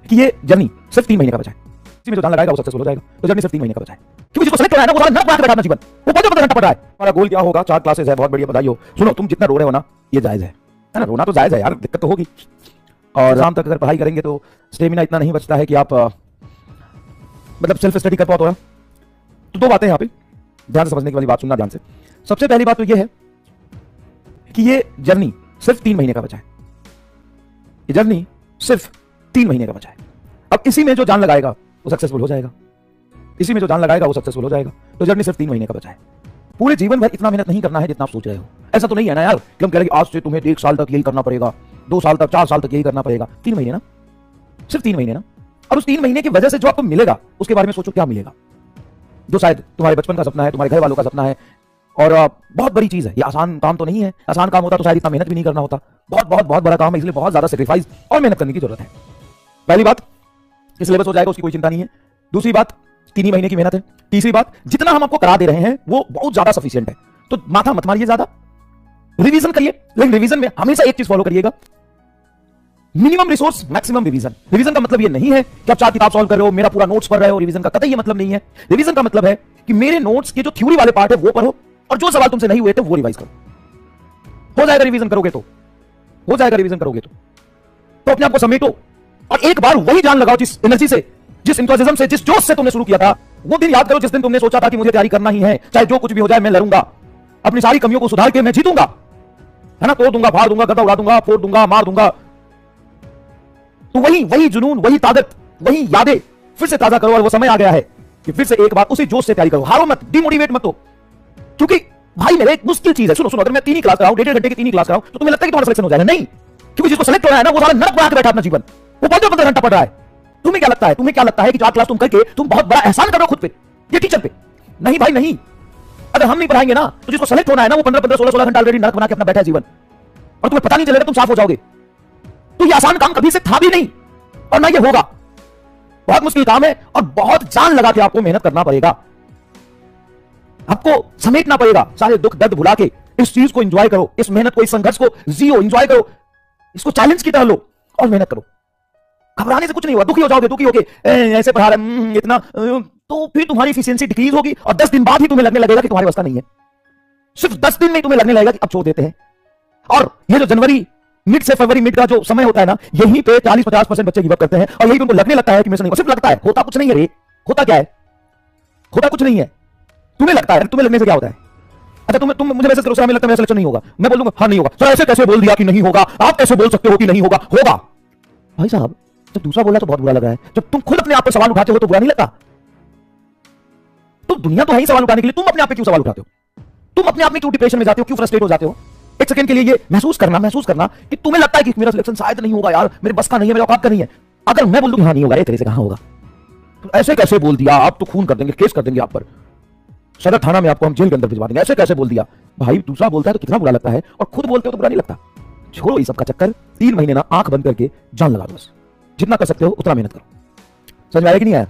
कि ये जर्नी सिर्फ 3 महीने का बचा है। इसी में जो जान लगाएगा वो सक्सेसफुल हो जाएगा। तो जर्नी सिर्फ 3 महीने का बचा है, क्योंकि जिसको सेलेक्ट करना है ना वो सारा नर्क बना के बैठा अपना जीवन, वो 15 घंटा पड़ रहा है। हमारा गोल क्या होगा? 4 क्लासेस है, बहुत बढ़िया, बधाई हो। सुनो, तुम जितना रो रहे हो ना, ये जायज है ना? रोना तो जायज है यार, दिक्कत तो होगी। और शाम तक अगर पढ़ाई करेंगे तो स्टेमिना इतना नहीं बचता है कि आप मतलब सेल्फ स्टडी कर पाओ। तो 2 बातें यहाँ पे ध्यान से समझने की वाली बात, सुनना ध्यान से। सबसे पहली बात तो ये है कि ये जर्नी सिर्फ 3 महीने का बचा है। ये जर्नी सिर्फ 3 महीने का बचा है। अब इसी में जो जान लगाएगा वो सक्सेसफुल हो जाएगा। इसी में जो जान लगाएगा वो सक्सेसफुल हो जाएगा। तो जर्नी सिर्फ 3 महीने का बचा है। पूरे जीवन भर इतना मेहनत नहीं करना है जितना आप सोच रहे हो। ऐसा तो नहीं है ना यार कि हम कह रहे हैं आज से तुम्हें 1 साल तक यही करना पड़ेगा, 2 साल तक, 4 साल तक यही करना पड़ेगा। 3 महीने ना, सिर्फ 3 महीने ना। और उस 3 महीने की वजह से जो आपको मिलेगा उसके बारे में सोचो, क्या मिलेगा? जो शायद तुम्हारे बचपन का सपना है, तुम्हारे घर वालों का सपना है। और बहुत बड़ी चीज है ये, आसान काम तो नहीं है। आसान काम होता तो शायद इतना मेहनत भी नहीं करना होता। बहुत बहुत बहुत बड़ा काम है, इसलिए बहुत ज्यादा सेक्रीफाइस और मेहनत करने की जरूरत है। पहली बात, ये सिलेबस हो जाएगा, उसकी कोई चिंता नहीं है। दूसरी बात, 3 ही महीने की मेहनत है। तीसरी बात, जितना हम आपको करा दे रहे हैं वो बहुत ज्यादा सफिशिएंट है, तो माथा मत मारिए ज्यादा, रिवीजन करिए। लेकिन रिवीजन में हमेशा एक चीज फॉलो करिएगा, minimum resource maximum revision. Revision का मतलब ये नहीं है कि आप 4 किताब सॉल्व कर रहे हो, मेरा पूरा नोट्स पढ़ रहे हो। रिवीजन का कतई ये मतलब नहीं है। रिवीजन का मतलब है कि मेरे नोट्स के जो थ्योरी वाले पार्ट है वो पढ़ो, और जो सवाल तुमसे नहीं हुए थे वो रिवाइज करो। हो जाएगा रिवीजन करोगे तो, हो जाएगा रिवीजन करोगे तो अपने आप को समेटो और एक बार वही जान लगाओ, जिस एनर्जी से, जिस इंथुसियाज्म से, जिस जोश से तुमने शुरू किया था। वो दिन याद करो जिस दिन तुमने सोचा था कि मुझे तैयारी करना ही है, चाहे जो कुछ भी हो जाए मैं लड़ूंगा, अपनी सारी कमियों को सुधार के मैं जीतूंगा, है ना? तोड़ दूंगा, फाड़ दूंगा, गदा उड़ा दूंगा, फोड़ दूंगा, मार दूंगा। तो वही जुनून, वही ताकत, वही यादें फिर से ताजा करो। और वो समय आ गया है कि फिर से एक बार उसी जोश से तैयारी करो। हारो मत, डिमोटिवेट मत हो, क्योंकि भाई मेरा एक मुश्किल चीज है। सुनो, अगर मैं 3 ही क्लास कराऊं, 1.5 घंटे की 3 ही क्लास कराऊं, तो तुम्हें लगता है कि तुम्हारा सिलेक्शन हो जाएगा? नहीं, क्योंकि जिसको सेलेक्ट होना है ना वो सारा नरक बना के बैठा अपना जीवन, वो 15 घंटा पढ़ रहा है। तुम्हें क्या लगता है? तुम्हें क्या लगता है कि 4 क्लास तुम करके तुम बहुत बड़ा एहसान कर रहे हो खुद पे, ये टीचर पे? नहीं भाई नहीं। अगर हम नहीं पढ़ाएंगे ना तो जिसको सेलेक्ट होना है ना वो 15 16 घंटा ऑलरेडी नरक बना के अपना बैठा है जीवन, और तुम्हें पता नहीं चलेगा, तुम साफ हो जाओगे। तो ये आसान काम कभी से था भी नहीं और ना ये होगा। बहुत मुश्किल काम है और बहुत जान लगा के आपको मेहनत करना पड़ेगा। आपको समेटना पड़ेगा, सारे दुख दर्द भुला के इस चीज को एंजॉय करो, इस मेहनत को, इस संघर्ष को जियो, एंजॉय करो, इसको चैलेंज की तरह लो और मेहनत करो। घबराने से कुछ नहीं हुआ। दुखी हो जाओगे, दुखी होगे, ऐसे पढ़ा रहे इतना, तो फिर तुम्हारी एफिशिएंसी डिक्रीज होगी और 10 दिन बाद ही तुम्हें लगने लगेगा कि तुम्हारी अवस्था नहीं है। सिर्फ 10 दिन में तुम्हें लगने लगेगा कि अब छोड़ देते हैं। और ये जो जनवरी मिड से फरवरी मिड का जो समय होता है ना, यहीं पे 40-50% बच्चे गिव अप करते हैं और यही उनको लगने लगता है कि मेरे से नहीं। सिर्फ लगता है, होता कुछ नहीं है रे। होता क्या है? होता कुछ नहीं है, तुम्हें लगता है। तुम्हें लगने से क्या होता है? अच्छा तुम मुझे वैसे करो, हमें लगता है मेरा सिलेक्शन नहीं होगा, मैं बोल दूंगा हाँ नहीं होगा। सर ऐसे कैसे बोल दिया कि नहीं होगा? आप कैसे बोल सकते हो कि नहीं होगा? होगा भाई साहब। जब दूसरा बोला तो बहुत बुरा लग रहा है, जब तुम खुद अपने आप पर सवाल उठाते हो तो बुरा नहीं लगता? तो दुनिया तो है ही सवाल उठाने के लिए, तुम अपने आप पे क्यों सवाल उठाते हो? तुम अपने आप में क्यों डिप्रेशन में जाते हो, क्यों फ्रस्ट्रेट हो जाते हो? एक सेकंड के लिए ये महसूस करना कि तुम्हें लगता है कि मेरा सिलेक्शन शायद नहीं होगा यार, मेरे बस का नहीं है, मेरे औकात का नहीं है। अगर मैं बोल दूं हाँ नहीं होगा, तेरे से कहां होगा? तो ऐसे कैसे बोल दिया? आप तो खून कर देंगे, केस कर देंगे आप पर, सदर थाना में आपको हम जेल के अंदर भिजवा देंगे। ऐसे कैसे बोल दिया? भाई दूसरा बोलता है तो कितना बुरा लगता है, और खुद बोलते हो तो बुरा नहीं लगता। छोड़ो ये सब का चक्कर। 3 महीने ना आंख बंद करके जान लगा दो, बस जितना कर सकते हो उतना मेहनत करो। समझ में आया कि नहीं आया?